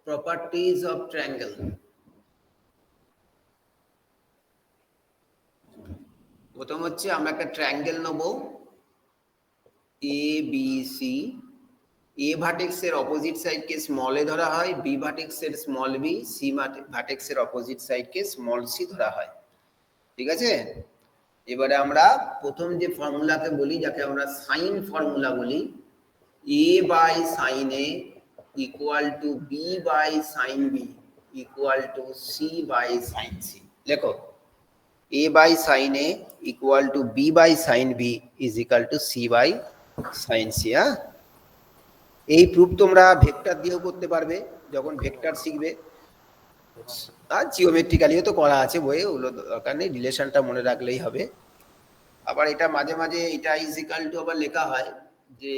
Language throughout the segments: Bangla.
properties of triangle. প্রথম হচ্ছে আমরা একটা ট্রায়াঙ্গেল নেব এ বি সি। এ ভার্টেক্সের অপোজিট সাইডকে স্মল এ ধরা হয়, বি ভার্টেক্সের স্মল বি, সি ভার্টেক্সের অপোজিট সাইডকে স্মল সি ধরা হয়। ঠিক আছে, এবারে আমরা প্রথম যে ফর্মুলাকে বলি, যাকে আমরা সাইন ফর্মুলা বলি, A by sine A equal to B by sine B equal to C by sine C. লেখো a by sin a equal to b by sin b is equal to c by sin c। এই প্রুফ তোমরা ভেক্টর দিয়েও করতে পারবে যখন ভেক্টর শিখবে, আর জিওমেট্রিক্যালিও তো করা আছে বইয়ে, ওগুলো দরকার নেই, রিলেশনটা মনে রাখলেই হবে। আবার এটা মাঝে মাঝে এটা ইজ ইকুয়াল টু আবার লেখা হয় যে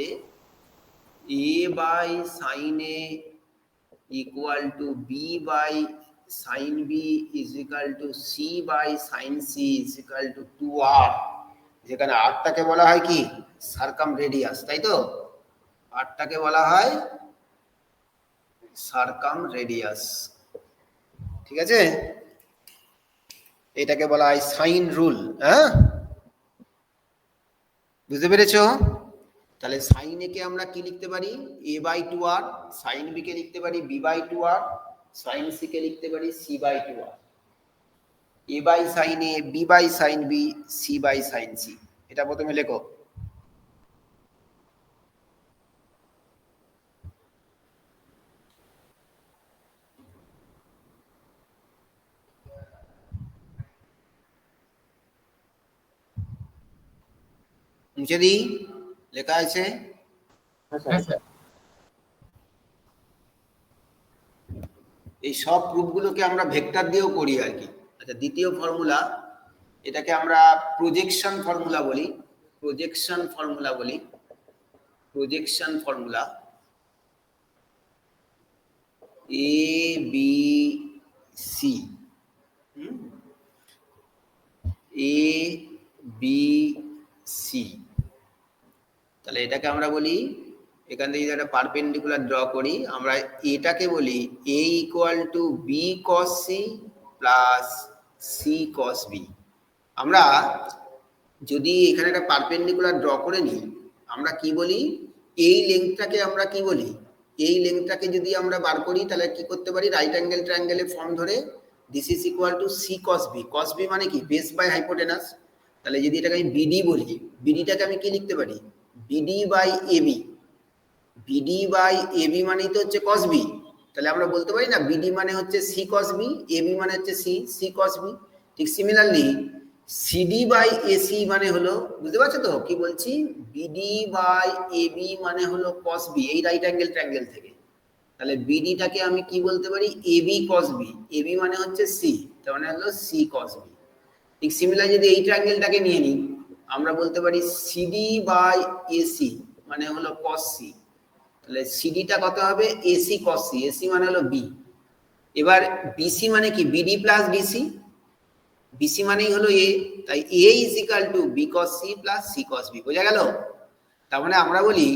a by sin a equal to b by sin b is equal to c by sin c is equal to 2r, যেখানে rটাকে বলা হয় কি সার্কামরেডিয়াস, তাই তো? rটাকে বলা হয় সার্কামরেডিয়াস। ঠিক আছে, এটাকে বলা হয় সাইন রুল। হ্যাঁ, বুঝতে পেরেছো? তাহলে সাইন এ কে আমরা কি লিখতে পারি a by 2r, sine B কে লিখতে পারি b by 2r, sine C কে লিখতে পারি c by 2r। a by sin a, b by sin b, c by sin c। এটা প্রথমে লেখো। মুছে দিই, লেখা আছে। এই সব প্রুফগুলোকে আমরা ভেক্টর দিয়েও করি আর কি। আচ্ছা, দ্বিতীয় ফর্মুলা, এটাকে আমরা প্রজেকশন ফর্মুলা বলি। প্রজেকশন ফর্মুলা বলি, projection formula A B C, A B C. তাহলে এটাকে আমরা বলি, এখান থেকে যদি একটা পারপেন্ডিকুলার ড্র করি, আমরা এটাকে বলি a equal to B cos C plus C cos B. আমরা যদি এখানে একটা পারপেন্ডিকুলার ড্র করে নিই, আমরা কি বলি, এই লেংথটাকে আমরা কি বলি, এই লেংথটাকে যদি আমরা বার করি তাহলে কি করতে পারি, রাইট অ্যাঙ্গেল ট্রায়াঙ্গেলের ফর্ম ধরে this is equal to C cos B. Cos B মানে কি বেস বাই হাইপোটেনাস। তাহলে যদি এটাকে আমি বিডি বলি, বিডিটাকে আমি কি লিখতে পারি, BD by AB. BD by AB মানে তো হচ্ছে কস বি। তাহলে আমরা বলতে পারি না বিডি মানে হচ্ছে সি কস বি, এবি মানে হচ্ছে সি কস বি। ঠিক সিমিলারলি সিডি বাই এসি মানে হলো, বুঝতে পারছো তো কি বলছি, বিডি বাই এবি মানে হলো কস বি, এই রাইট অ্যাঙ্গেল ট্রায়াঙ্গেল থেকে। তাহলে বিডিটাকে আমি কি বলতে পারি, এবি কস বি, এবি মানে হচ্ছে সি, তার মানে হলো সি কস বি। ঠিক সিমিলার যদি এই ট্রায়াঙ্গেলটাকে নিয়ে নিই, আমরা বলতে পারি সিডি বাই এসি মানে হলো কস সি। তাহলে সিডিটা কত হবে, এসি কস সি, এসি মানে হলো বি। এবার বিসি মানে কি, বিডি প্লাস বিসি, বিসি মানেই হলো এ, তাই A is equal to B cos C plus C cos B. বোঝা গেল? তার মানে আমরা বলি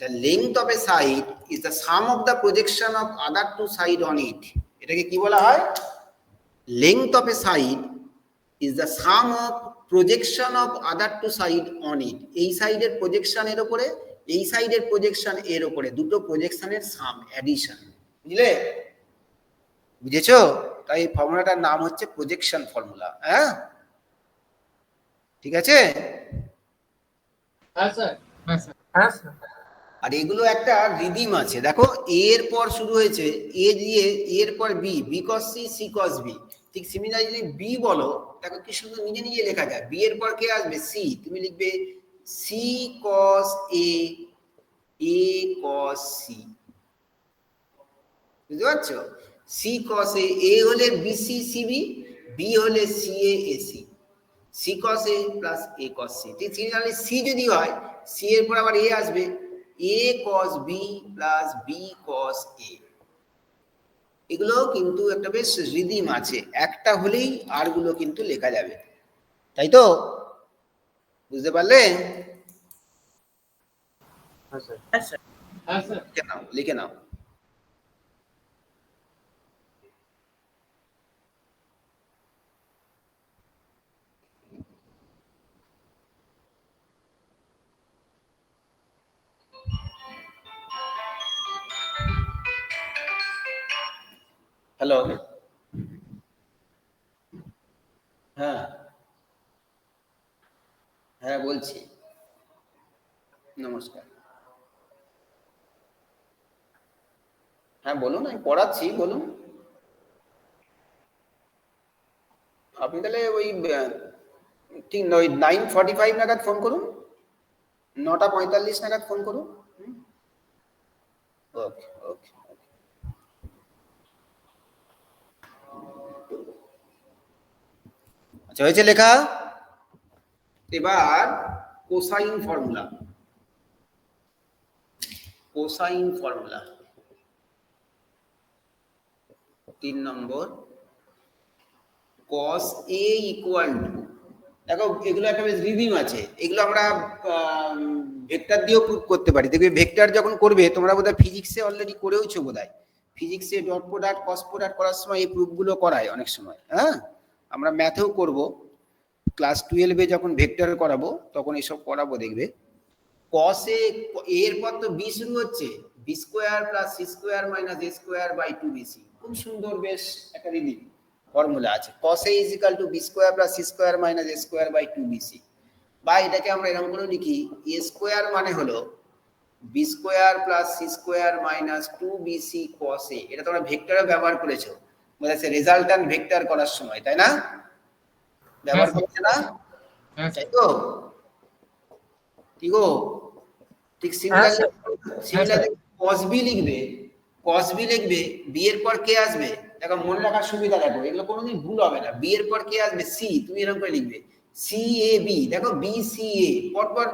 the length of A side is the sum of the projection of other two side on it. এটাকে কি বলা হয়, length of A side is the sum of projection of other two side on it. এই সাইডের প্রজেকশন এর উপরে, এই সাইডের প্রজেকশন এর উপরে, দুটো প্রজেকশনের সাম, অ্যাডিশন। বুঝলে? বুঝেছো? তাই এই ফর্মুলাটার নাম হচ্ছে প্রজেকশন ফর্মুলা। হ্যাঁ, ঠিক আছে? হ্যাঁ স্যার, হ্যাঁ স্যার, হ্যাঁ স্যার। আর এগুলো একটা রিদিম আছে, দেখো এর পর শুরু হয়েছে এ দিয়ে, এর পর B, B cos C, C cos B. ঠিক সিমিলারলি বি বলো, দেখো কি সুন্দর নিজে নিজে লেখা যায়। বি এর পর কে আসবে, সি, তুমি লিখবে সি কস এ, এ কস সি। বুঝতে পারছো? সি কস এ হলে বিসি সিবি, বি হলে সি এ এসি, সি কস এ প্লাস এ কস সি। ঠিক সিমিলারলি সি যদি হয়, সি এর পর আবার এ আসবে, এ কস বি প্লাস বি কস এ। এগুলো কিন্তু একটা বেশ রিদিম আছে, একটা হলেই আর গুলো কিন্তু লেখা যাবে, তাই তো? বুঝতে পারলে? হ্যাঁ স্যার, হ্যাঁ স্যার, হ্যাঁ স্যার। লিখে নাও, লিখে নাও। হ্যালো, হ্যাঁ হ্যাঁ বলছি। নমস্কার। হ্যাঁ বলুন, আমি পড়াচ্ছি, বলুন। আপনি তাহলে ওই ঠিক 9:45 নাগাদ ফোন করুন, 9:45 নাগাদ ফোন করুন। ওকে ওকে। আচ্ছা, হয়েছে লেখা? এবার cosine formula, cosine formula 3 number, cos A equal two, দেখো এগুলো একটা বেশ রিদিম আছে, এগুলো আমরা ভেক্টর দিয়েও প্রুভ করতে পারি। দেখবে ভেক্টর যখন করবে, তোমরা বোধহয় ফিজিক্সে অলরেডি করেওছো বোধহয়, ফিজিক্সে ডট প্রোডাক্ট কস প্রোডাক্ট করার সময় এই প্রুফগুলো করায় অনেক সময়। হ্যাঁ, আমরা ম্যাথেও করব, ক্লাস 12-এ যখন ভেক্টর করাবো তখন এসব করাবো, দেখবে। cos A এর পর তো b শুরু হচ্ছে, b square plus c square minus a square by 2bc, খুব সুন্দর বেশ একটা রিদিম ফর্মুলা আছে। cos A is equal to b square plus c square minus a square by 2bc, বা এটাকে আমরা এরকম করে লিখি, a স্কয়ার মানে হলো b square plus c square minus 2bc cos A। এটা তোমরা ভেক্টরে ব্যবহার করেছো, মানে রেজাল্ট্যান্ট ভেক্টর করার সময়, তাই না? ব্যবহার করেছো না? তাই তো? ঠিক গো? ঠিক সিমিলারলি সিমিলারলি cos b লিখবে, cos b লিখবে, b এর পর কে আসবে? দেখো মনে রাখার সুবিধা, দেখো এগুলো কোনোদিন ভুল হবে না। b এর পর কে আসবে? c, তুমি এরকম করে লিখবে c a b, দেখো b c a পরপর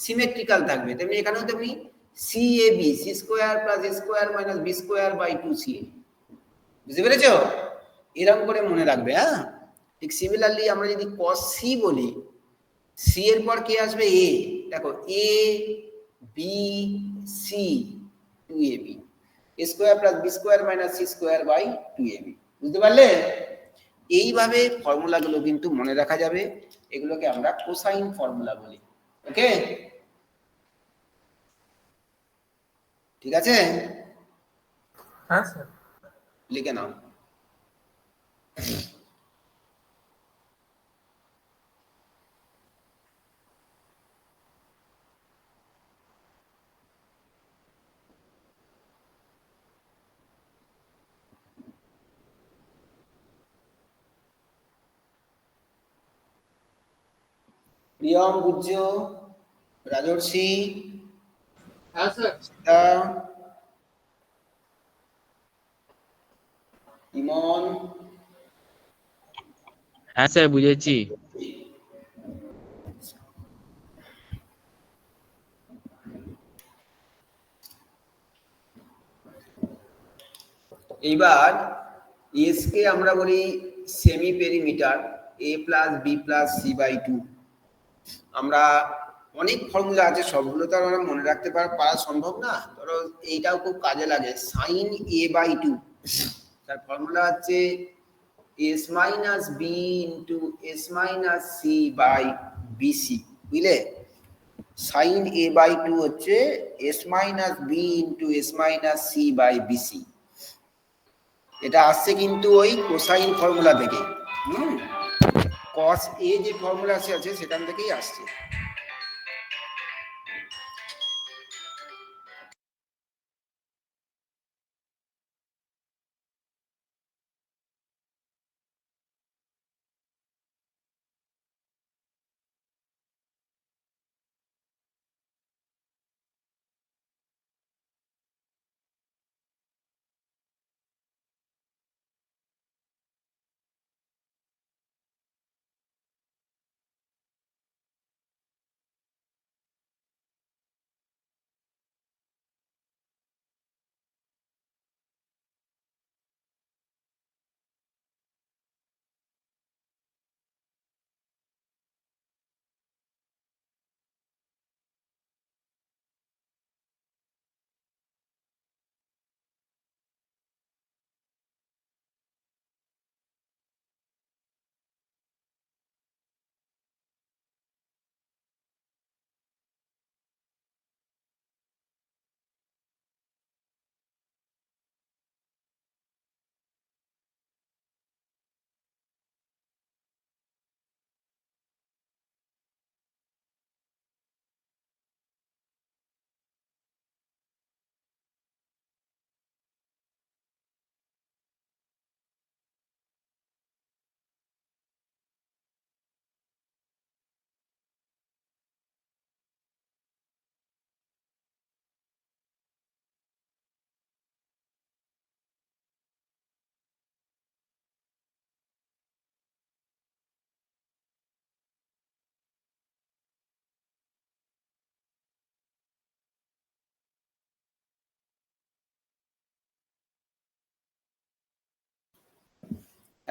সিমেট্রিক্যাল থাকবে, তেমনি এখানেও তুমি c a b, c square plus a square minus b square by 2c a, বুঝতে পেরেছো? এরকম করে মনে রাখবে। হ্যাঁ, ঠিক সিমিলারলি আমরা যদি cos c বলি, সি এর পর কে আসবে? এ, দেখো A B C, 2ab, a square plus b square minus c square by 2ab, বুঝতে পারলে? এইভাবে ফর্মুলাগুলো কিন্তু মনে রাখা যাবে, এগুলোকে আমরা কোসাইন ফর্মুলা বলি। ওকে, ঠিক আছে, হ্যাঁ স্যার। লিখে নাও। প্রিয়ম, গুজ্জ, রাজর্ষি, হ্যাঁ স্যার। সীতা, ইমন, হ্যাঁ স্যার, বুঝেছি। এইবার এস কে আমরা বলি semi perimeter, a plus B plus C by 2। আমরা অনেক ফর্মুলা আছে, সবগুলো তো আর আমরা মনে রাখতে পারা সম্ভব না। ধরো এইটাও খুব কাজে লাগে, সাইন a বাই 2, তার ফর্মুলা হচ্ছে S minus B into S minus C by BC, বুঝলে? সাইন a বাই 2 হচ্ছে S minus B into S minus C by BC. এটা আসছে কিন্তু ওই কোসাইন ফর্মুলা থেকে। cos A যে ফর্মুলা আছে সেখান থেকেই আসছে।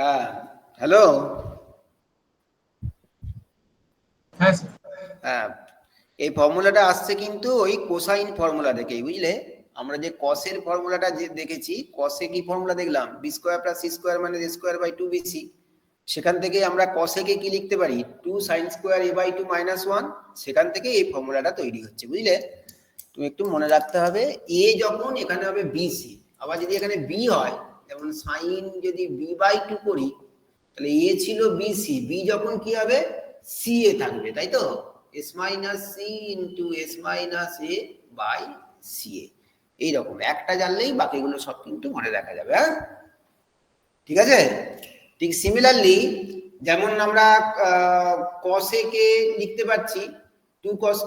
হ্যাঁ, হ্যালো। হ্যাঁ স্যার। হ্যাঁ, এই ফর্মুলাটা আসছে কিন্তু ওই কোসাইন ফর্মুলা থেকেই, বুঝলে? আমরা যে কসের ফর্মুলাটা যে দেখেছি, কসে কি ফর্মুলা দেখলাম, B square plus C square মানে এ স্কোয়ার বাই 2bc। সেখান থেকে আমরা কসেকে কি লিখতে পারি, 2 sine square a by 2 minus 1। সেখান থেকে এই ফর্মুলাটা তৈরি হচ্ছে, বুঝলে? তুমি একটু মনে রাখতে হবে, এ যখন এখানে হবে বিসি, আবার যদি এখানে বি হয়, যেমন সাইন যদি বি বাই 2 করি, তাহলে এ ছিল বিসি, বি যখন কি হবে সি এ থাকবে, তাই তো? S minus C into S minus A by C A. এইরকম একটা জানলেই বাকিগুলো সব কিন্তু মনে রাখা যাবে। হ্যাঁ, ঠিক আছে। ঠিক সিমিলারলি যেমন আমরা কসে কে লিখতে পারছি 2 cos,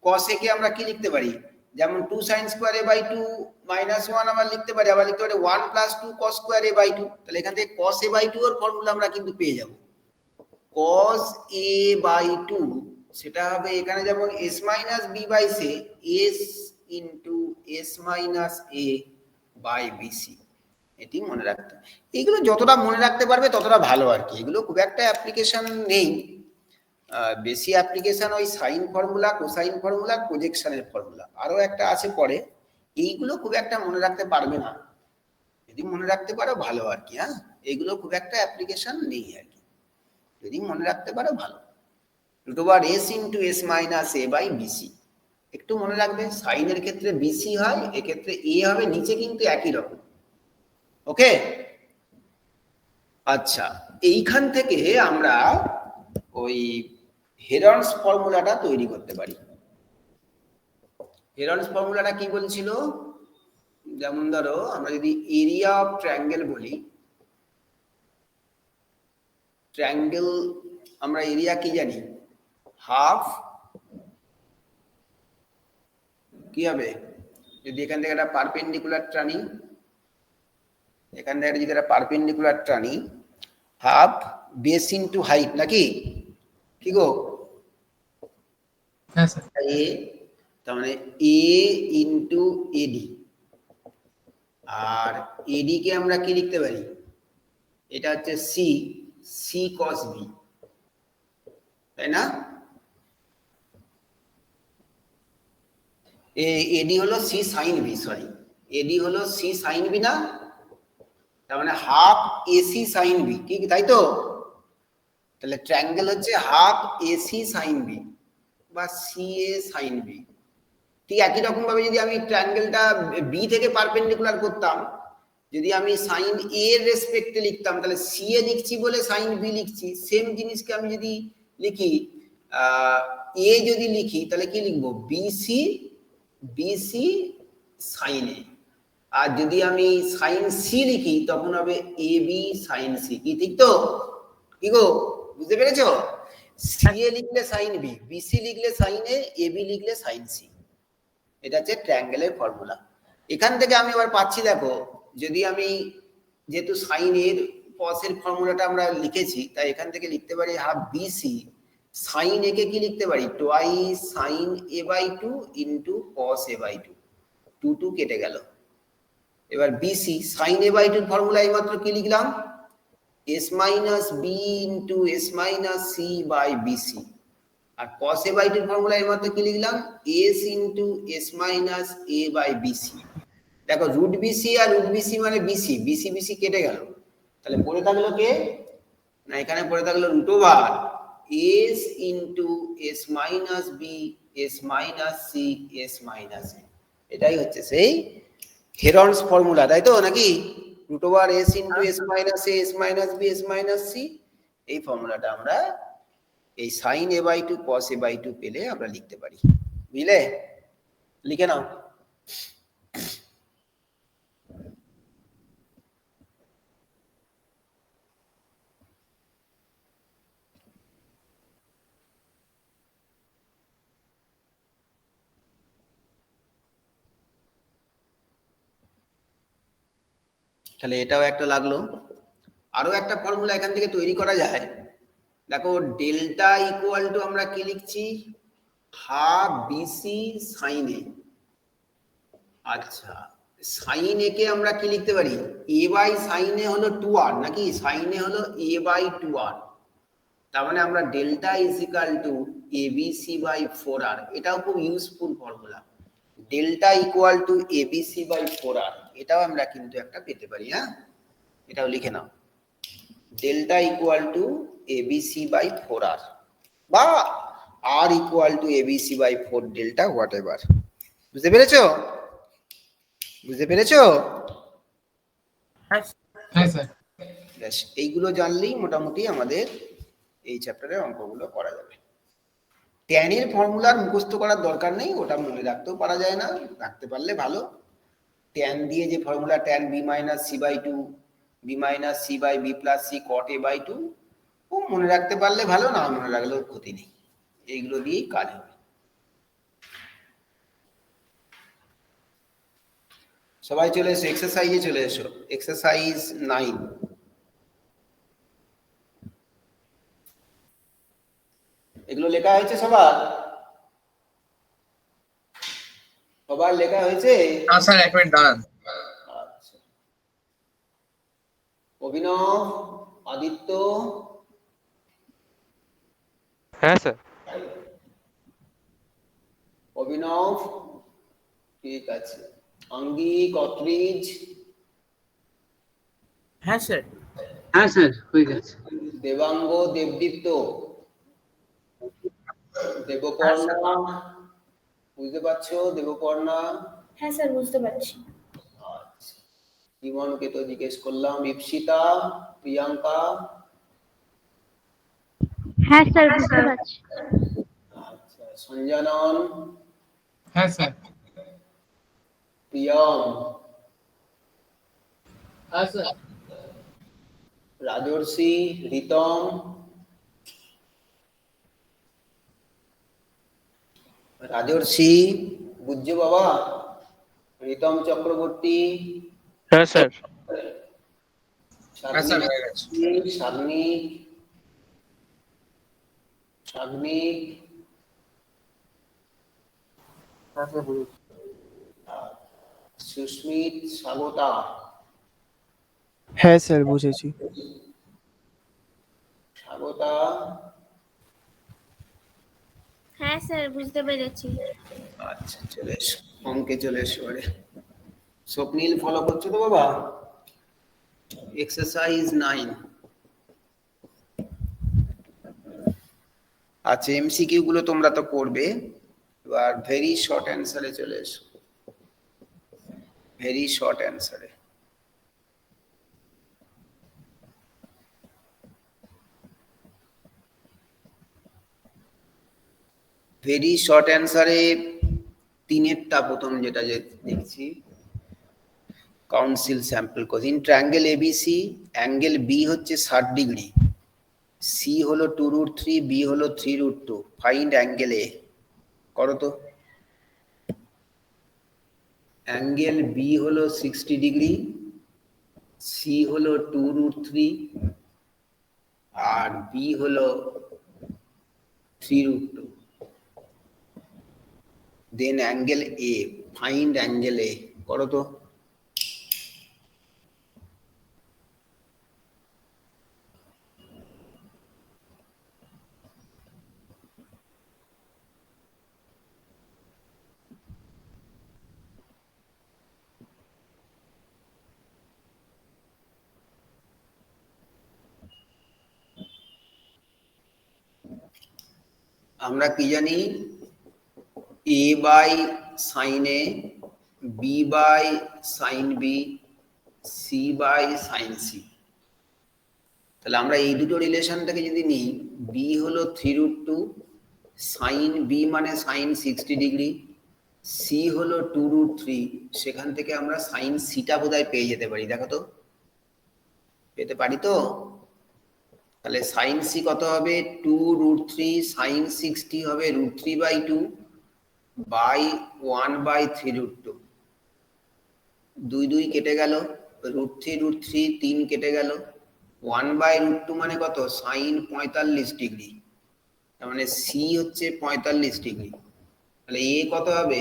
কসে কে আমরা কি লিখতে পারি, যেমন 2 sin square a by 2 minus 1 আবার লিখতে পারি, আবার লিখতে পারি 1 plus 2 cos square a by 2। তাহলে এখান থেকে cos a বাই 2 এর ফর্মুলা আমরা কিন্তু পেয়ে যাব। cos a বাই 2 সেটা হবে এখানে যেমন s minus b by C, s into s minus a by bc। এটি মনে রাখতে, এইগুলো যতটা মনে রাখতে পারবে ততটা ভালো আর কি। এগুলো খুব একটা অ্যাপ্লিকেশন নেই, বেশি অ্যাপ্লিকেশন ওই সাইন ফর্মুলা, কোসাইন ফর্মুলা, প্রজেকশনের ফর্মুলা, আরো একটা আছে পরে। এইগুলো খুব একটা মনে রাখতে পারবে না, যদি মনে রাখতে পারো ভালো আর কি। হ্যাঁ, এইগুলো খুব একটা অ্যাপ্লিকেশন নেই আর কি, যদি মনে রাখতে পারো ভালো। Root over S into S minus A by BC. একটু মনে রাখবে, সাইনের ক্ষেত্রে বিসি হয়, এক্ষেত্রে এ হবে, নিচে কিন্তু একই রকম। ওকে, আচ্ছা, এইখান থেকে আমরা ওই হেরনস ফর্মুলাটা তৈরি করতে পারি। হেরনস ফর্মুলাটা কি বলছিল, যেমন ধরো আমরা যদি এরিয়া অফ ট্রায়াঙ্গেল বলি, ট্রায়াঙ্গেল আমরা এরিয়া কি জানি, হাফ কি হবে, যদি এখান থেকে একটা পারপেন্ডিকুলার টানি, এখান থেকে যদি একটা পারপেন্ডিকুলার টানি, হাফ বেস ইনটু হাইট, নাকি কি গো? হ্যাঁ স্যার। এ, তার মানে এ ইনটু এডি, আর এডি কে আমরা কি লিখতে পারি, এটা হচ্ছে সি, সি কস বি, তাই না? এডি হলো সি সাইন বি, সরি, এডি হলো সি সাইন বি না, তার মানে হাফ এসি সাইন বি, ঠিক তাই তো? তাহলে ট্রায়াঙ্গেল হচ্ছে হাফ এসি সাইন বি বা সি এ সাইন বি। ঠিক একই রকম ভাবে যদি আমি ট্রায়াঙ্গেলটা বি থেকে পারপেন্ডিকুলার করতাম, যদি আমি সাইন এ এর রেসপেক্টে লিখতাম, তাহলে সি এ লিখছি বলে সাইন বি লিখছি। সেম জিনিসকে আমি যদি লিখি এ যদি লিখি, তাহলে কি লিখবো, বিসি, বিসি সাইন এ। আর যদি আমি সাইন সি লিখি তখন হবে এ বি সাইন সি, কি ঠিক তো? কি গো, বুঝতে পেরেছো? সি এ লিখলে সাইন বি, বিসি লিখলে সাইন এ, এ বি লিখলে সাইন সি। এটা হচ্ছে ট্রায়াঙ্গেলের ফর্মুলা। এখান থেকে আমি আবার পাচ্ছি, দেখো, যদি আমি যেহেতু সাইন এর কসের ফর্মুলাটা আমরা লিখেছি, তাই এখান থেকে লিখতে পারি হাফ বিসি সাইন এ কে কি লিখতে পারি, twice sine A by 2 into cos A by 2, 2 2 কেটে গেল। এবার BC sine A by 2 formula এইমাত্র কি লিখলাম, S minus B into S minus C by BC. আর cos a বাই 2 ফর্মুলা এর মধ্যে কি লিখলাম, s into s minus a by BC. দেখো রুট বিসি আর রুট বিসি মানে বিসি, বিসি বিসি কেটে গেল, তাহলে পড়ে থাকলো কে না, এখানে পড়ে থাকলো root over s into s minus B, s minus C, s minus a। এটাই হচ্ছে সেই হেরনস ফর্মুলা, তাই তো নাকি? Root over s into s minus a, s minus b, s minus c। এই ফর্মুলাটা আমরা এই sine A by 2 cos A by 2 পেলে আমরা লিখতে পারি, বুঝলে? লিখে নাও। তাহলে এটাও একটা লাগলো। আরো একটা ফর্মুলা এখান থেকে তৈরি করা যায়। দেখো ডেল্টা ইকুয়াল টু আমরা কি লিখছি, হাফ বিসি সাইন এ। আচ্ছা, সাইন এ কে আমরা কি লিখতে পারি, এ বাই সাইন এ হলো 2r নাকি, সাইন এ হলো এ বাই 2r, তার মানে আমরা delta is equal to ABC by 4r, এটাও খুব useful formula, delta equal to ABC by 4r, এটাও আমরা কিন্তু একটা পেতে পারি। হ্যাঁ, এটাও লিখে নাও, delta equal to ABC by 4r বা R equal to ABC by 4 delta whatever. বুঝতে পেরেছো? বুঝতে পেরেছো? হ্যাঁ স্যার। ব্যাস, এইগুলো জানলেই মোটামুটি আমাদের এই চ্যাপ্টারের অঙ্কগুলো করা যাবে। ট্যানের ফর্মুলার মুখস্থ করার দরকার নেই, ওটা মনে রাখতেও পারা যায় না, রাখতে পারলে ভালো। ট্যান দিয়ে যে formula tan B minus C by 2, B minus C by B plus C cot A by 2, ও মনে রাখতে পারলে ভালো, না মনে রাখলেও ক্ষতি নেই, এইগুলো দিয়েই কাজ হবে। সবাই চলে এসো, এক্সারসাইজে চলে এসো, এক্সারসাইজ 9। এগুলো লেখা হয়েছে সবার? সবার লেখা হয়েছে? হ্যাঁ স্যার, এক মিনিট দাঁড়ান। আচ্ছা, অভিনব, আদিত্য, হ্যাঁ স্যার। অভিনব, ঠিক আছে, আঙ্গিক, অত্রিজ, হ্যাঁ স্যার। হ্যাঁ স্যার, হয়ে গেছে। দেবাঙ্গ, দেবদীপ্ত, দেবপর্ণা, বুঝতে পারছো? দেবপর্ণা, হ্যাঁ স্যার, বুঝতে পারছি। আচ্ছা, ইমনকে তো জিজ্ঞেস করলাম, ইপসিতা, প্রিয়াঙ্কা, হ্যাঁ স্যার, বুঝতে পারছি। আচ্ছা, সঞ্জানন, হ্যাঁ স্যার। প্রিয়ম, হ্যাঁ স্যার। রাজর্ষি, রিতম, রাজর্ষি, বুঝছো বাবা? রিতম চক্রবর্তী, হ্যাঁ স্যার। হ্যাঁ স্যার, হয়ে গেছে। সাগ্নিক, সাগ্নিক, হ্যাঁ স্যার, বুঝেছি। সুস্মিত, স্বাগতা, হ্যাঁ স্যার, বুঝেছি। স্বাগতা, হ্যাঁ স্যার, বুঝতে পেরেছি। আচ্ছা চলে এসো, অঙ্কে চলে এসো। এবারে স্বপ্নীল ফলো করছো তো বাবা? এক্সারসাইজ 9। আচ্ছা, এমসিকিউ গুলো তোমরা তো করবে, এবার ভেরি শর্ট অ্যান্সারে চলে এসো, ভেরি শর্ট অ্যান্সারে। ভেরি শর্ট অ্যান্সারে তিনেরটা প্রথম যেটা যে দেখছি, council sample cos in triangle ABC, angle B হচ্ছে 60 ডিগ্রি, সি হলো 2√3, বি হলো 3√2, ফাইন্ড অ্যাঙ্গেল এ। করো তো। অ্যাঙ্গেল বি হলো 60 ডিগ্রি, সি হলো 2√3 আর বি হলো 3√2, then angle A, find angle A. করো তো। আমরা কি জানি, A by sine A, B by sine B, C by sine C. তাহলে আমরা এই দুটো রিলেশনটাকে যদি নিই, বি হলো 3√2, সাইন বি মানে সাইন 60 ডিগ্রি, সি হলো 2√3, সেখান থেকে আমরা সাইন সিটা বোধহয় পেয়ে যেতে পারি। দেখো তো, পেতে পারি তো? তাহলে সাইন সি কত হবে? 2√3 সাইন 60 হবে √3/2 বাই 1/3√2। 2 2 কেটে গেল, √3 3 কেটে গেল, 1/√2 মানে কত? সাইন 45 ডিগ্রি, তার মানে সি হচ্ছে 45 ডিগ্রি। তাহলে এ কত হবে?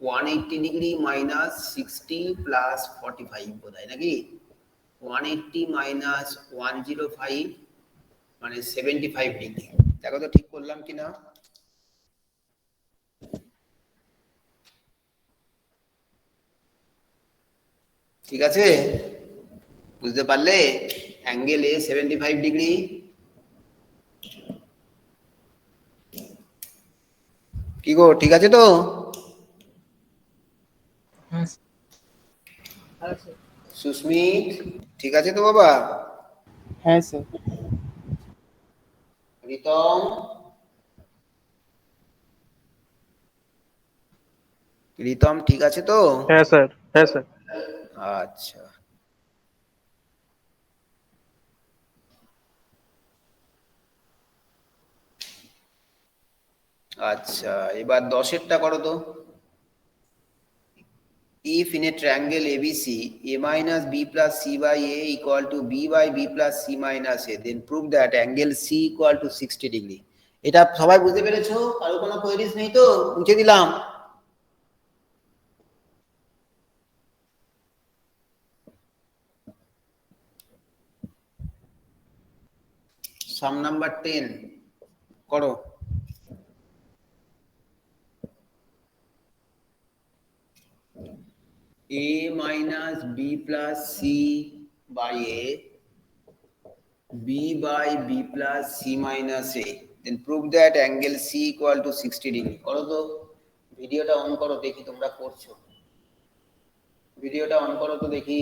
180 ডিগ্রি মাইনাস 60 প্লাস 45 বোধহয় নাকি 180 মাইনাস 105 মানে 75 ডিগ্রি। দেখো তো ঠিক করলাম কিনা। ঠিক আছে, বুঝতে পারলে? অ্যাঙ্গেল এ 75 ডিগ্রি। কি গো, ঠিক আছে তো? হ্যাঁ সুস্মিত, ঠিক আছে তো বাবা? হ্যাঁ স্যার। প্রীতম, প্রীতম ঠিক আছে তো? হ্যাঁ স্যার, হ্যাঁ স্যার। আচ্ছা, আচ্ছা এবার 10এরটা করো তো। If in a triangle ABC, A minus B plus C by A equal to B by B plus C minus A, then prove that angle C equal to 60 degree. এটা সবাই বুঝতে পেরেছো? কারো কোনো কোয়েরিজ নেই তো? মুছে দিলাম। সাম নাম্বার 10 করো। A minus B plus C by A, B by B plus C minus A, then prove that angle C equal to 60 degree. করো তো, ভিডিওটা অন করো, দেখি তোমরা করছো। ভিডিওটা অন করো তো দেখি।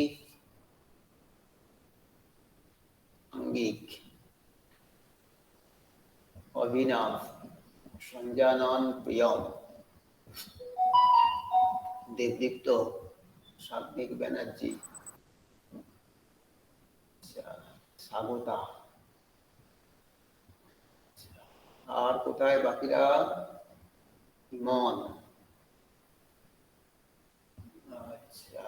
আঙ্গিক, অভিনব, সঞ্জানন, প্রিয়ম, দেবদীপ্ত, সাত্বিক ব্যানার্জি, স্বাগতা, আর কোথায় বাকিরা? ইমন, আচ্ছা,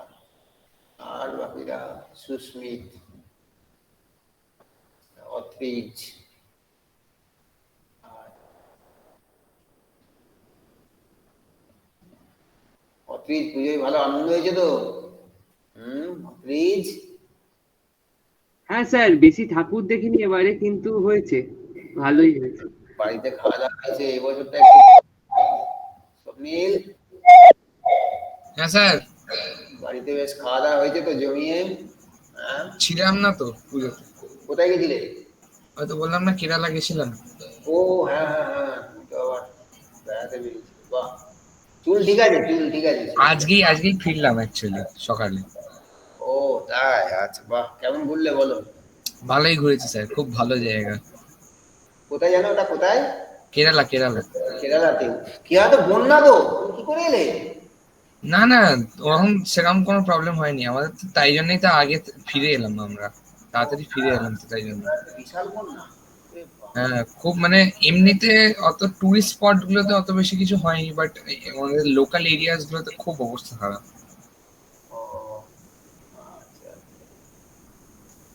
আর বাকিরা সুস্মিত, অত্রিজ, অত্রিজ পুজোয় ভালো আনন্দ হয়েছে তো? অত্রিজ, হ্যাঁ স্যার, বেশি ঠাকুর দেখিনি এবারে, কিন্তু হয়েছে, ভালোই হয়েছে। বাড়িতে খাওয়া দাওয়া হয়েছে এই বছরটা একটু? স্বপ্নিল, হ্যাঁ স্যার। বাড়িতে বেশ খাওয়া দাওয়া হয়েছে তো জমিয়ে? হ্যাঁ, ছিলাম না তো পুজোতে, কোথায় গেছিলে? হয়তো বললাম না কেরালা গেছিলাম। ও হ্যাঁ হ্যাঁ হ্যাঁ, তুমি তো আবার বেড়াতে বেরিয়েছিলে। বাহ, চুল ঠিক আছে? চুল ঠিক আছে? আজকেই ফিরলাম অ্যাকচুয়ালি সকালে। ও তাই, আচ্ছা বাহ, কেমন ঘুরলে বলো? ভালোই ঘুরেছি স্যার, খুব ভালো জায়গা। কোথায় জানো ওটা, কোথায়? কেরালা। কেরালাতে? কেরালাতে বন্যা তো, তুমি কি করে এলে? না ওরকম সেরকম কোনো প্রবলেম হয়নি আমাদের তো, তাই জন্যই তো আগে ফিরে এলাম আমরা, তাড়াতাড়ি ফিরে এলাম তো তাই জন্য। বিশাল বন্যা? এ বাবা। হ্যাঁ খুব, মানে এমনিতে অত টুরিস্ট স্পট গুলোতে অত বেশি কিছু হয়নি, বাট আমাদের লোকাল এরিয়াস গুলোতে খুব অবস্থা খারাপ। ও আচ্ছা,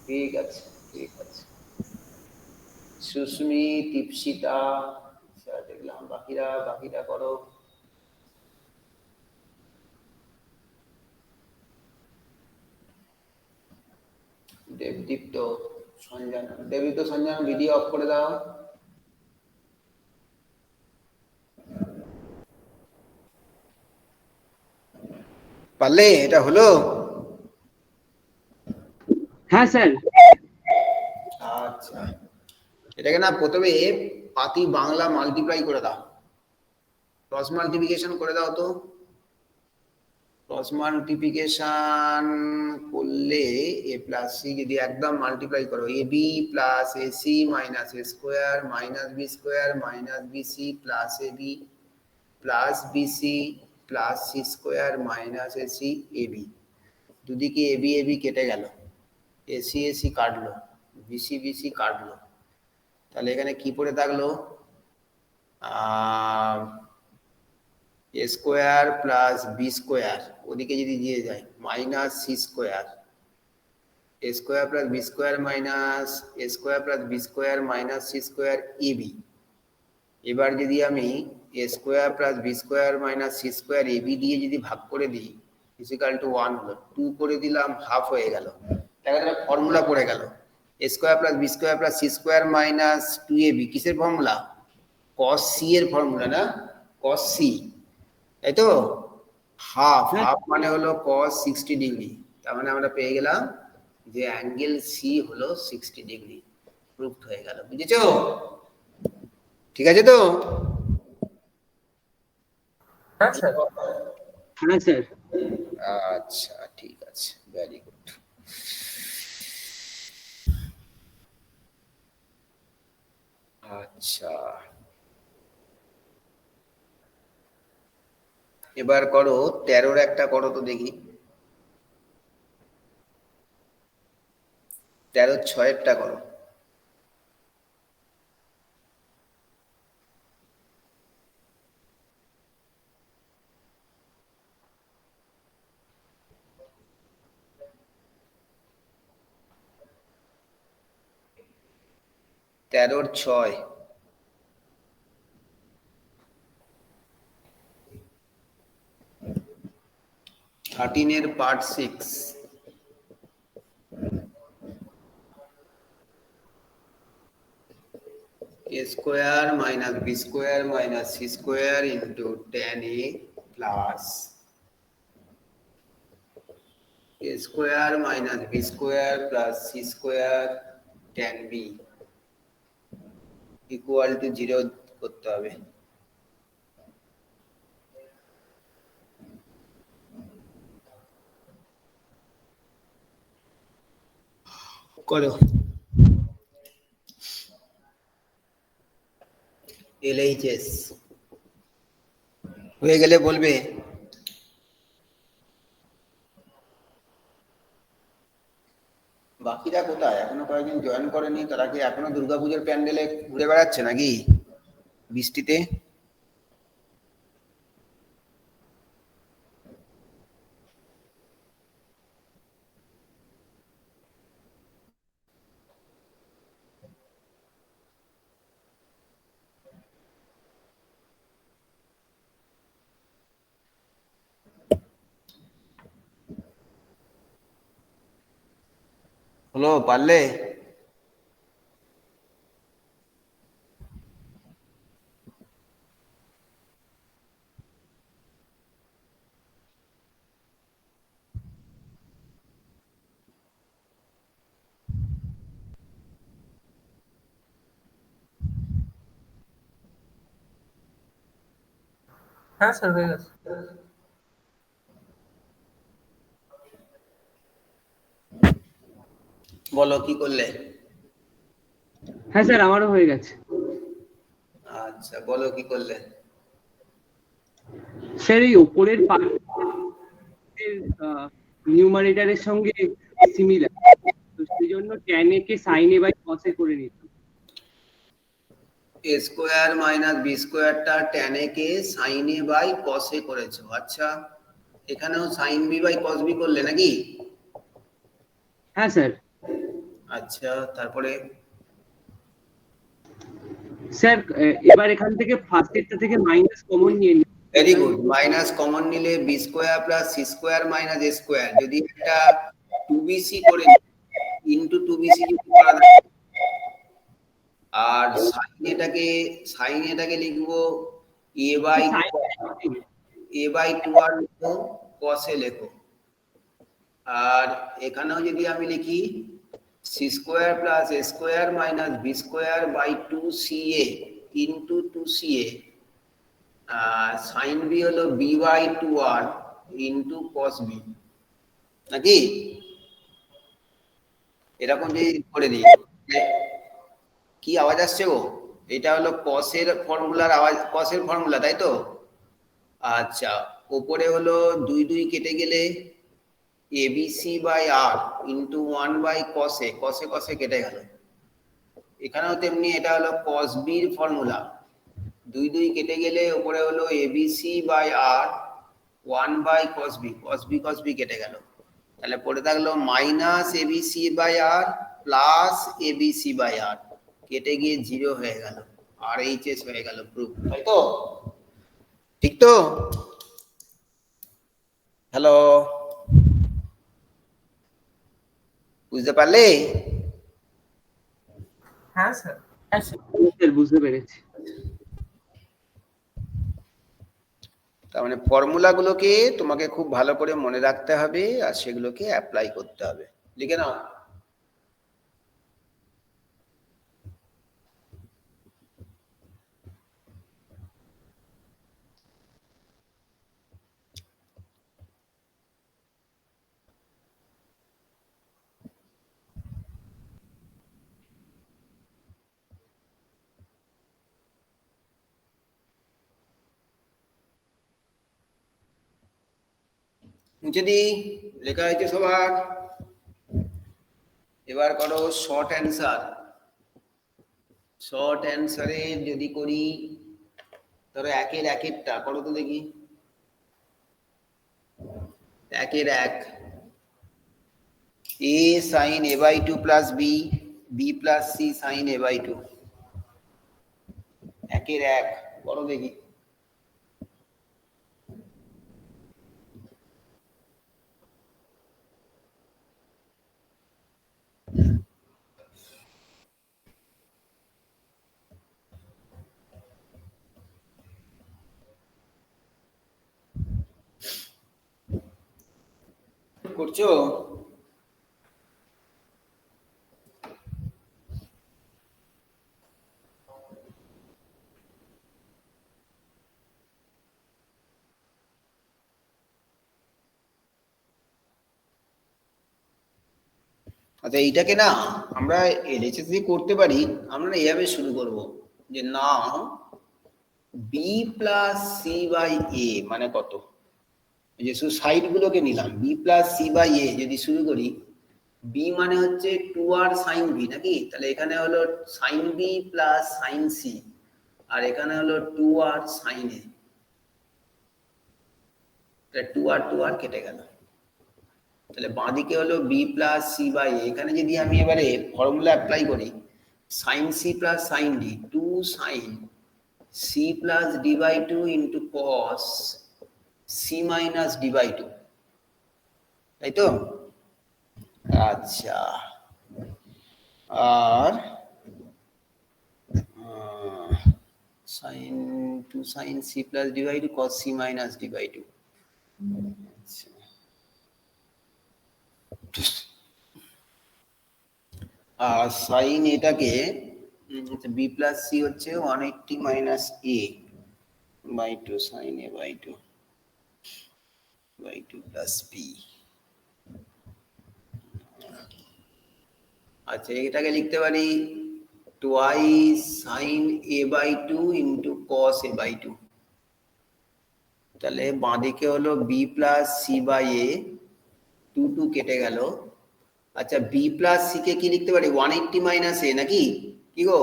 ঠিক আছে ঠিক আছে। সুস্মি, দীপশিতা, আচ্ছা দেখলাম, বাকিরা করো। দেবদীপ্ত, সঞ্জন ভিডিও অফ করে দাও। পারলে? এটা হলো? হ্যাঁ স্যার। আচ্ছা, এটাকে না প্রথমে পাতি বাংলা মাল্টিপ্লাই করে দাও, ক্রস মাল্টিপ্লিকেশন করে দাও তো। ক্রস মাল্টিপ্লিকেশন করলে এ প্লাস সি যদি একদম মাল্টিপ্লাই করো, A B plus A C minus A square minus B square minus B C plus A B plus B C plus C square minus A C A B. দুদিকে এ বি কেটে গেল, এসি কাটলো, বিসি কাটলো, তাহলে এখানে কি পড়ে থাকলো? A square plus B square, ওদিকে যদি দিয়ে যায় minus C square, A square plus B square minus A square plus B square minus C square AB. এবার যদি আমি A square plus B square minus C square A B দিয়ে যদি ভাগ করে দিই ইকুয়াল টু 1 হলো, 2 করে দিলাম হাফ হয়ে গেল। তাহলে ফর্মুলা পড়ে গেল A square plus B square plus C square minus 2ab কিসের ফর্মুলা? cos c এর ফর্মুলা না, cos c, তাই তো? হাফ হাফ মানে হলো cos 60 ডিগ্রি, তার মানে আমরা পেয়ে গেলাম যে অ্যাঙ্গেল সি হলো 60 ডিগ্রি। প্রুফড হয়ে গেল, বুঝেছো? ঠিক আছে তো? হ্যাঁ স্যার। হ্যাঁ স্যার। আচ্ছা ঠিক আছে, ভেরি গুড। আচ্ছা এবার করো 13-র একটা করো তো দেখি, 13-6-টা করো। তেরোর 6 13-এর part 6 a square minus b square minus c square into tan a plus a square minus b square plus c square tan b equal to 0 করতে হবে। করো LHS হয়ে গেলে বলবে। বাকিরা কোথায়? এখনো কয়েকজন জয়েন করেনি, তারা কি এখনো দুর্গাপূজার প্যান্ডেলে ঘুরে বেড়াচ্ছে নাকি বৃষ্টিতে? হলো পারলে? হ্যাঁ স্যার হয়ে গেছে। বলো কি করলে? হ্যাঁ স্যার আমারও হয়ে গেছে। আচ্ছা বলো কি করলে? স্যার এই উপরের নিউমারেটরের সঙ্গে সিমিলার, তো সেই জন্য tan a কে sin a by cos a করে নিতাম। a স্কোয়ার মাইনাস বি স্কোয়ারটা tan a কে sin a by cos a করেছো। আচ্ছা এখানেও sin b by cos b করলে নাকি? হ্যাঁ স্যার। আচ্ছা তারপরে স্যার এবার এখান থেকে ফার্স্টেরটা থেকে মাইনাস কমন নিয়ে নিই। ভেরি গুড, মাইনাস কমন নিলে B square plus C square minus এ স্কোয়ার, যদি একটা 2bc করে ইনটু 2bc যদি করা যায়, আর সাইন এটাকে লিখবো a বাই 2 আর লিখো cos a লেখো। আর এখানেও যদি আমি লিখি C square plus A square minus B square by 2ca into 2ca, sine B হলো B by 2r into cos b, নাকি? এরকম যদি করে দিই, কি আওয়াজ আসছে গো? এটা হলো কসের ফর্মুলার আওয়াজ, কসের ফর্মুলা তাই তো? আচ্ছা উপরে হলো 2 2 কেটে গেলে abc by r into 1 by cos a, cos a cos a কেটে গেল। এখানেও তেমনি এটা হলো cos b এর ফর্মুলা, 2 2 কেটে গেলে উপরে হলো abc by r 1 by cos b, cos b cos b কেটে গেল। তাহলে পড়ে থাকলো minus abc by r plus abc by r, কেটে গিয়ে 0 হয়ে গেল, আর এইচএস হয়ে গেল প্রুফ, তাই তো? ঠিক তো? হ্যালো, বুঝতে পারলে? হ্যাঁ স্যার। স্যার বুঝতে পেরেছি। তার মানে ফর্মুলাগুলোকে তোমাকে খুব ভালো করে মনে রাখতে হবে আর সেগুলোকে অ্যাপ্লাই করতে হবে। লিখে নাও। নিচে দি লেখা হয়েছে সবার। এবার করো শর্ট অ্যান্সার। শর্ট অ্যান্সারে যদি করি, ধরো একের একেরটা করো তো দেখি। একের এক, a sin a/2 plus B, B plus C sin a/2। একের এক করো দেখি। করছো? আচ্ছা, এইটাকে না আমরা এলএচএস দিয়ে করতে পারি। আমরা এইভাবে শুরু করব যে নাও বি প্লাস সি বাই এ মানে কত, এই যে শুধু সাইড গুলোকে নিলাম। বি প্লাস সি বাই এ যদি শুরু করি, বি মানে হচ্ছে 2r সাইন বি নাকি, তাহলে এখানে হলো sine B plus sine C, আর এখানে হলো 2r সাইন এ। 2r কেটে গেল। তাহলে বাঁদিকে হলো B plus C by A. এখানে যদি আমি এবারে ফর্মুলা অ্যাপ্লাই করি, sine C plus sine D, 2 sine C plus D by 2 into cos C minus D by 2, তাই তো? আচ্ছা, আর sine 2 sine C plus D by 2 cos C minus D by 2। আর সাইন এটাকে বি প্লাস সি হচ্ছে 180 minus A by 2 sine A by 2 plus B. আচ্ছা, এটাকে লিখতে পারি twice sine A by 2 into cos A by 2। তাহলে বাঁদিকে হলো B plus C by A, 2 কেটে গেল। আচ্ছা, বি প্লাস সি কে কি লিখতে পারি 180 মাইনাস এ নাকি, কি গো?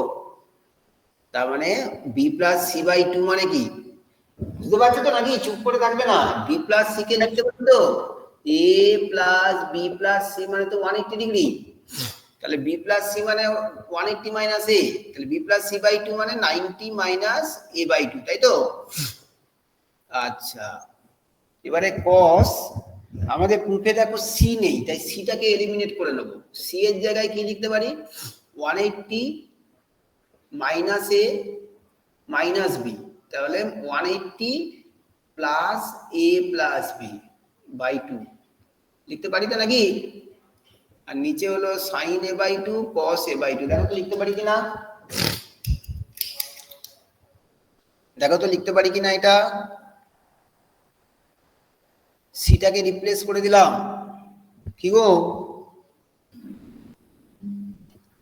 তার মানে বি প্লাস সি বাই 2 মানে কি বুঝতে পারছো তো নাকি? চুপ করে থাকবে না। বি প্লাস সি কে লিখতে পারি তো এ প্লাস বি প্লাস সি মানে তো 180 ডিগ্রি। তাহলে বি প্লাস সি মানে 180 মাইনাস এ, তাহলে বি প্লাস সি বাই 2 মানে 90 মাইনাস এ বাই 2, তাই তো? আচ্ছা, এবারে কস, আমাদের প্রুফে দেখো সি নেই, তাই সিটাকে এলিমিনেট করে নেব। সি এর জায়গায় কি লিখতে পারি 180 মাইনাস এ মাইনাস বি, তাহলে 180 plus A plus B by 2 লিখতে পারি তো নাকি? আর নিচে হলো sine A by 2 cos A by 2, দেখো তো লিখতে পারি কিনা, দেখো তো লিখতে পারি কিনা। এটা সিটাকে রিপ্লেস করে দিলাম, কি গো?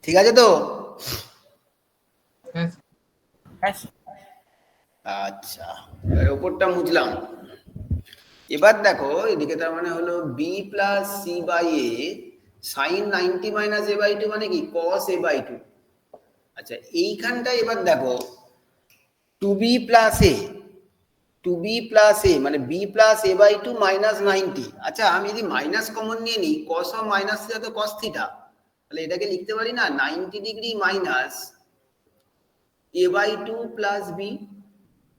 ঠিক আছে তো? আচ্ছা, এবার ওপরটা মুছলাম। এবার দেখো এদিকে তার মানে হলো B plus C by A sine 90 minus A by 2 মানে কি কস এ বাই 2। আচ্ছা, এইখানটায় এবার দেখো 2b plus A, 2b plus A মানে b plus A by 2 minus 90। আচ্ছা, আমি যদি মাইনাস কমন নিয়ে নিই, কস অফ মাইনাস থিটা তো কস থিটা, তাহলে এটাকে লিখতে পারি না 90 degree minus A by 2 plus B.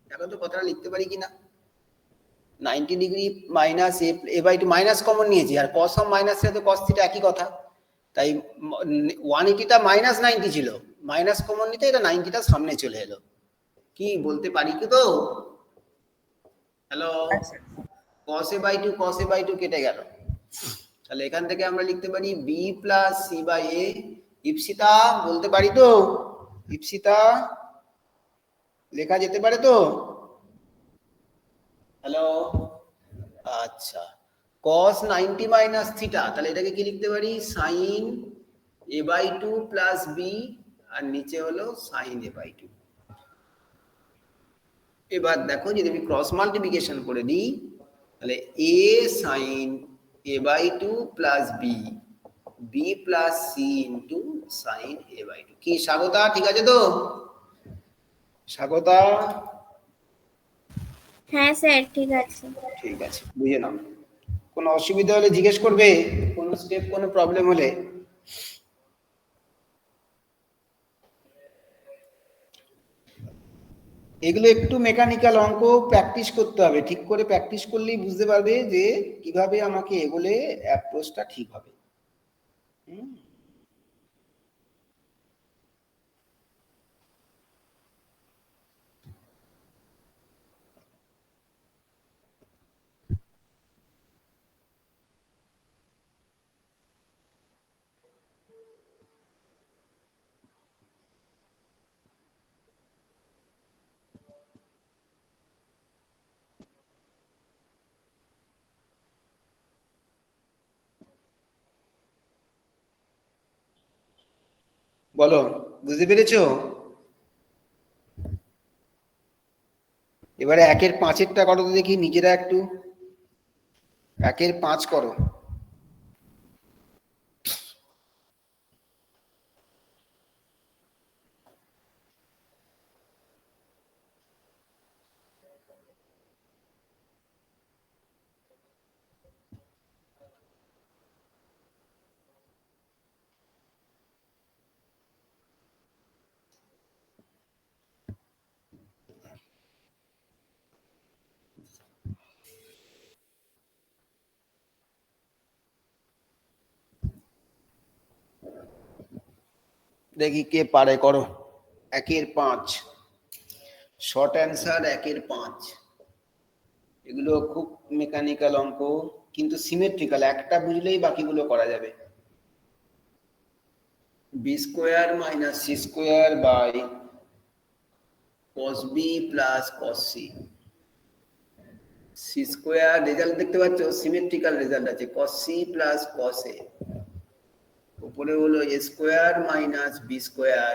দেখো তো কথাটা লিখতে পারি কিনা। 90 degree minus A by two minus common নিয়েছি, আর কস অফ মাইনাস সাথে কস থিটা একই কথা, তাই 180টা মাইনাস 90 ছিল, মাইনাস কমন নিতে এটা 90টা সামনে চলে এলো। কি বলতে পারি কি তো? হ্যালো, cos a by 2 কেটে গেল, তাহলে এখান থেকে আমরা লিখতে পারি b প্লাস সি বাই এ। ইপসিতা বলতে পারি তো? ইপসিতা লেখা যেতে পারে তো? হ্যালো, আচ্ছা, cos 90 মাইনাস থিটা, তাহলে এটাকে কি লিখতে পারি? sin a by 2 plus b, আর নিচে হলো sin a বাই 2। এবার দেখো যদি আমি ক্রস মাল্টিপ্লিকেশন করে দিই, তাহলে a sin a by 2 plus b plus c into sin a by 2। কি স্বাগতা, ঠিক আছে তো? স্বাগতা, হ্যাঁ স্যার ঠিক আছে। ঠিক আছে, বুঝে নাও। কোনো অসুবিধা হলে জিজ্ঞেস করবে, কোনো স্টেপ কোনো প্রবলেম হলে। এগুলো একটু মেকানিক্যাল অঙ্ক, প্র্যাকটিস করতে হবে, ঠিক করে প্র্যাকটিস করলেই বুঝতে পারবে যে কিভাবে আমাকে এগুলো অ্যাপ্রোচটা ঠিক হবে। বলো, বুঝতে পেরেছো? এবারে 1-এর 5-এরটা করো তো দেখি, নিজেরা একটু 1-এর 5 করো। দেখি কে পারে, করো 1-এর 5, শর্ট অ্যান্সার 1-এর 5। এগুলো খুব মেকানিক্যাল অঙ্ক, কিন্তু সিমেট্রিক্যাল, একটা বুঝলেই বাকিগুলো করা যাবে। B square minus C square by cos b plus cos c। C square result দেখতে পাচ্ছ, সিমেট্রিক্যাল রেজাল্ট আছে, cos c plus cos a, উপরে হলো a square minus B square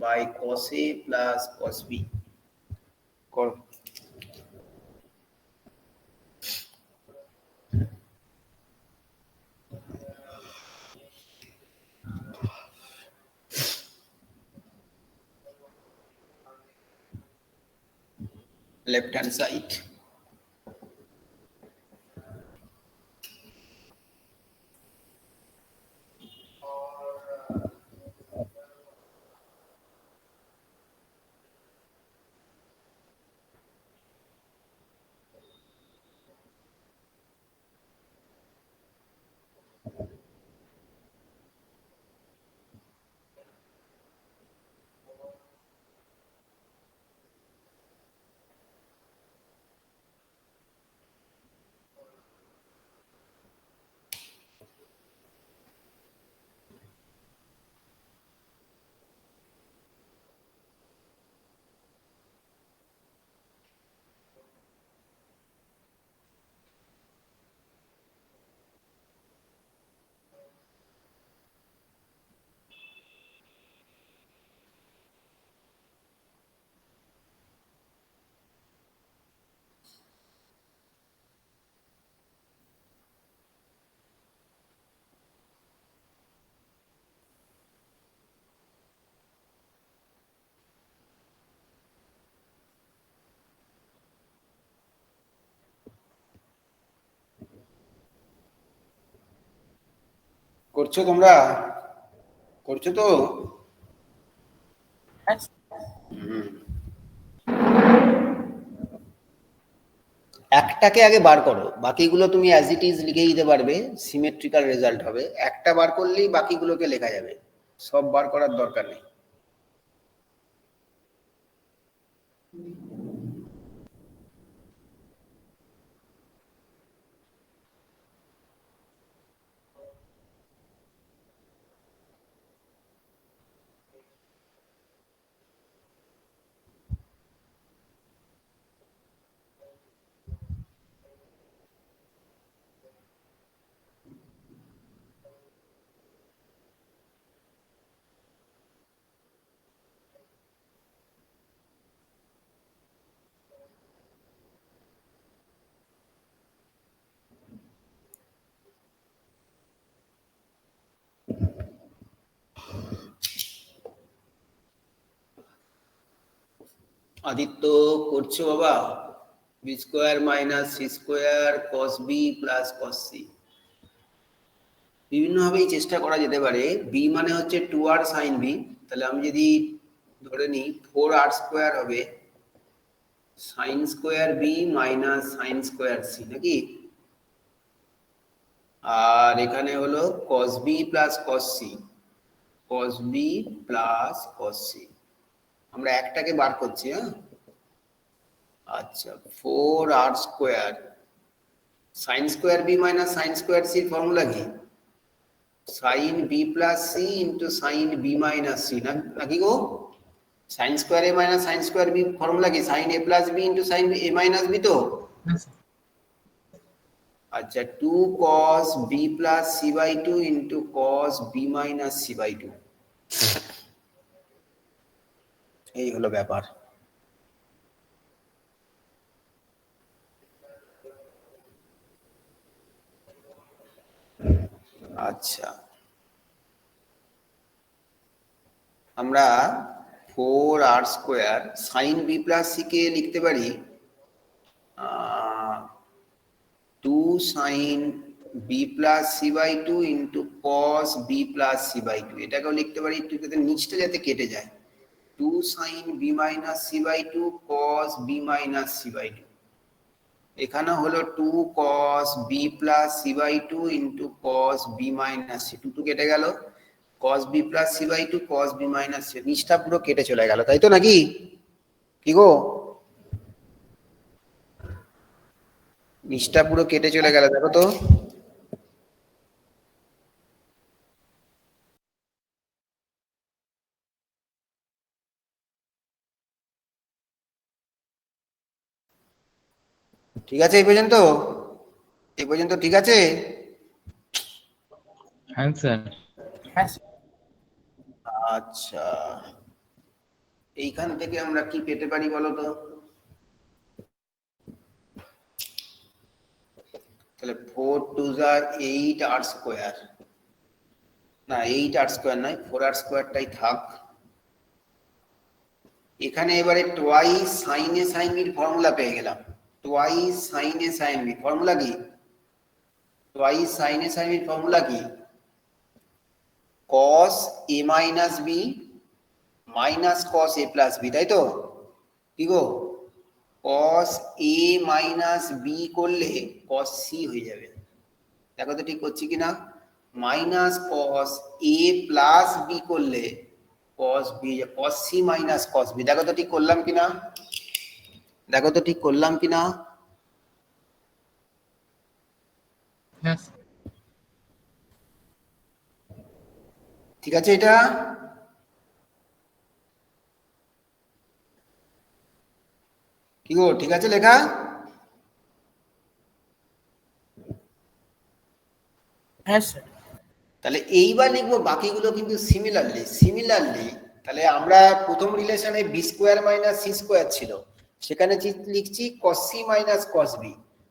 by cos a plus cos b। করো। left hand side। করছো তোমরা? করছো তো? একটাকে আগে বার করো, বাকিগুলো তুমি অ্যাজ ইট ইজ লিখে দিতে পারবে, সিমেট্রিক্যাল রেজাল্ট হবে। একটা বার করলেই বাকিগুলোকে লেখা যাবে, সব বার করার দরকার নেই। আদিত্য করছো বাবা? B square minus C square cos B plus cos C, বিভিন্নভাবেই চেষ্টা করা যেতে পারে। বি মানে হচ্ছে 2r সাইন বি, তাহলে আমি যদি ধরে নিই 4r স্কোয়ার হবে sine square B minus sine square C, নাকি? আর এখানে হলো cos B plus cos C, cos B plus cos C. আমরা একটাকে বার করছি, হ্যাঁ? আচ্ছা, 4r square sine square B minus sine square সির ফর্মুলা কি? Sine B plus C into sine B minus C, নাকি গো? Sine square A minus sine square B formula কি? Sine A plus B into sine A minus B তো? আচ্ছা, 2 cos b plus C by 2 into cos b minus C by 2, এই হলো ব্যাপার। আচ্ছা, আমরা 4r square sine B plus C কে লিখতে পারি 2 sine B plus C by 2 into cos B plus C by 2, এটাকেও লিখতে পারি, যাতে নিচটা যাতে কেটে যায়। 2 sine B minus C by 2 cos b minus C by 2, এখানে হলো 2 cos b plus C by 2 into cos b minus c, 2 কেটে গেল, cos b plus C by 2 cos b minus c, নিচটা পুরো কেটে চলে গেল, তাই তো নাকি? কি গো, নিচটা পুরো কেটে চলে গেল, দেখো তো। ঠিক আছে এই পর্যন্ত? এই পর্যন্ত ঠিক আছে? হ্যাঁ স্যার। হ্যাঁ স্যার। আচ্ছা, এইখান থেকে আমরা কি পেতে পারি বলো তো? তাহলে 4 2 যা 8r স্কোয়ার, না 8r স্কোয়ার নয়, 4r স্কোয়ারটাই থাক। এখানে এবারে টোয়াইস সাইন এ সাইন বির ফর্মুলা পেয়ে গেলাম। Twice sine a sine b formula কি? টোয়াইস সাইন এ সাইন বির ফর্মুলা কি? cos a minus b minus cos a plus b, তাই তো? কি গো, cos a মাইনাস বি করলে cos c হয়ে যাবে, দেখো তো ঠিক করছি কিনা? Minus cos a plus b করলে cos b, cos c minus cos b, দেখো তো ঠিক করলাম কিনা? দেখো তো ঠিক করলাম কিনা? ঠিক আছে এটা? কি গো, ঠিক আছে লেখা? হ্যাঁ স্যার। তাহলে এইবার লিখবো বাকিগুলো কিন্তু সিমিলারলি। তাহলে আমরা প্রথম রিলেশনে b square minus C square ছিল, সেখানে লিখছি cos c minus cos b,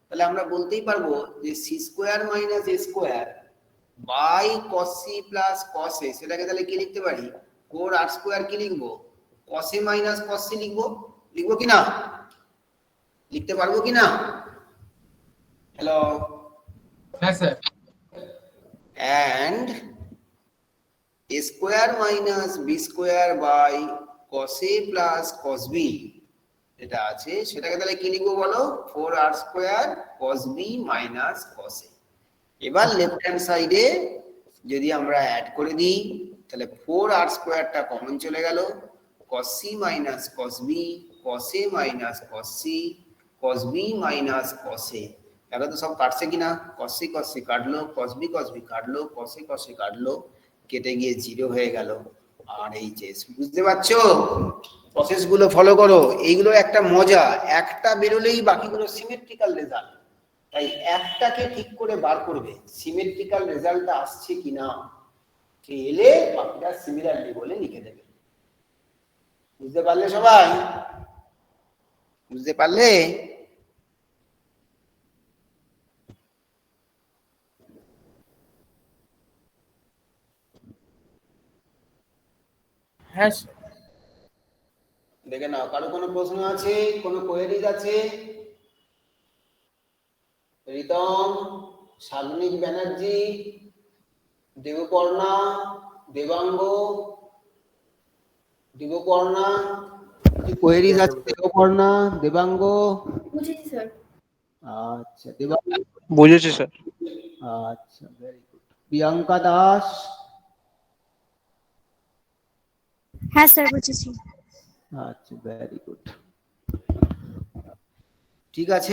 তাহলে আমরা বলতেই পারবো যে c square minus A square by cos c plus cos a, সেটাকে তাহলে কি লিখতে পারি? 4r স্কোয়ার কি লিখবো? cos a minus cos c লিখবো, লিখবো কিনা? লিখতে পারবো কিনা? হ্যালো? হ্যাঁ sir. and a square minus b square by cos a plus cos b, যেটা আছে সেটাকে তাহলে কি লিখবো বলো, 4r² cos b minus cos a। এবার লেফট হ্যান্ড সাইডে যদি আমরা অ্যাড করে দিই তাহলে 4r² টা কমন চলে গেল, cos c minus cos b, cos a minus cos c, cos b minus cos a। এখন তো সব কাটছে কিনা, cos c cos c কাটলো, cos b cos b কাটলো, cos a cos a কাটলো, কেটে গিয়ে 0 হয়ে গেল। আর এই যে বুঝতে পারছো, প্রসেস গুলো ফলো করো, এইগুলো একটা মজা, একটা বেরোলেই বাকিগুলো সিমেট্রিক্যাল রেজাল্ট। তাই একটাকে ঠিক করে বার করবে সিমেট্রিক্যাল রেজাল্টটা আসছে কিনা, যে এলে বাকিটা সিমিলারলি বলে লিখে দেবে। বুঝতে পারলে সবাই? বুঝতে পারলে? হ্যাঁ স্যার। দেখে নাও, কারো কোনো প্রশ্ন আছে, কোনো কোয়েরিজ আছে? রিতম, শাগনিক ব্যানার্জি, দেবপর্ণা, দেবাঙ্গ, দেবপর্ণা, কোয়েরিজ আছে? দেবপর্ণা, দেবাঙ্গ? বুঝেছি স্যার। আচ্ছা, দেবাঙ্গ, বুঝেছি স্যার। আচ্ছা, ভেরি গুড। প্রিয়াঙ্কা দাস? হ্যাঁ স্যার বুঝেছি। আচ্ছা, ভেরি গুড। ঠিক আছে।